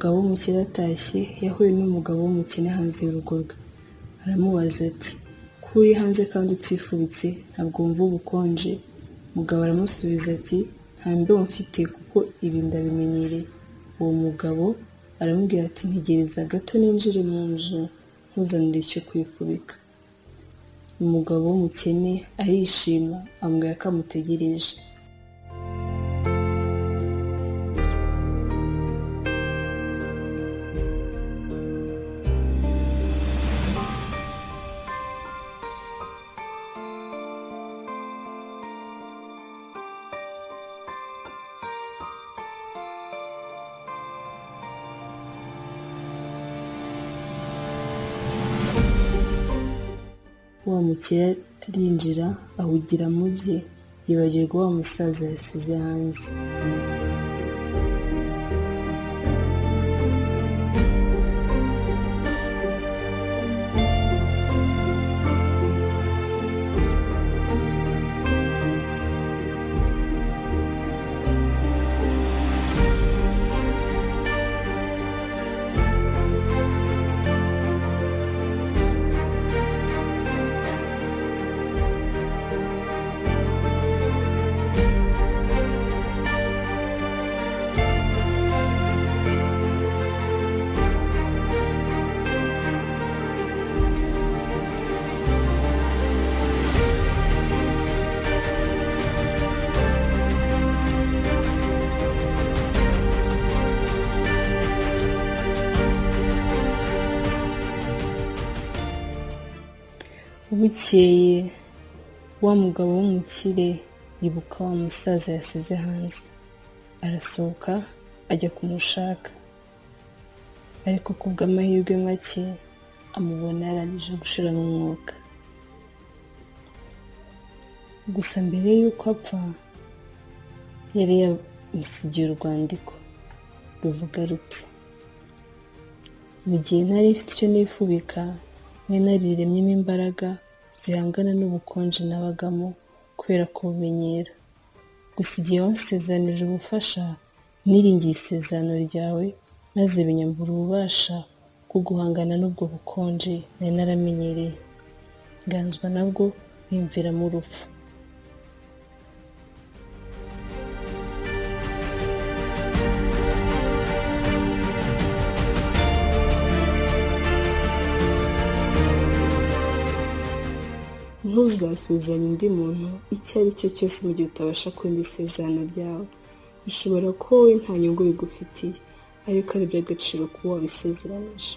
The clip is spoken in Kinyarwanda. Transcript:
Umugabo w'umukire atashye yahuye n'umugabo w'umukene hanze y'urugo rwe. Aramubaza ati, ko uri hanze kandi utifubitse ntabwo wumva ubukonje? Umugabo aramusubiza ati, nta mbeho mfite kuko ibi ndabimenyereye. Uwo mugabo aramubwira ati, ntegereza gato ninjire mu nzu ntuzanire icyo kwifubika. Umugabo w'umukene arishima amubwira ko amutegereje. Wa mukire arinjira ahugira mu bye yibagirwa wa musaza yasize hanze. Bukeye wa mugabo w'umukire yibuka wa musaza yasize hanze, arasohoka ajya kumushaka, ariko kubw'amahirwe make amubona yarangije gushira mu mwuka. Gusa mbere y'uko apfa yari yamusigiye urwandiko ruvuga ruti, mu gihe ntari mfite icyo nifubika nari nariremyemo imbaraga zihangana n'ubukonje nabagamo kubera kubumenyera. Gusa igihe wansezeranije ubufasha niringiye isezerano ryawe maze binyambura ububasha bwo guhangana n'ubwo bukonje nari naramenyereye, nganzwa nabwo bimviramo urupfu. Ntuzasezeranye undi muntu icyo ari cyo cyose mu gihe utabasha kurinda isezerano ryawe. Bishobora kuba wowe nta nyungu bigufitiye, ariko ari iby'agaciro kuba wabisezeranije.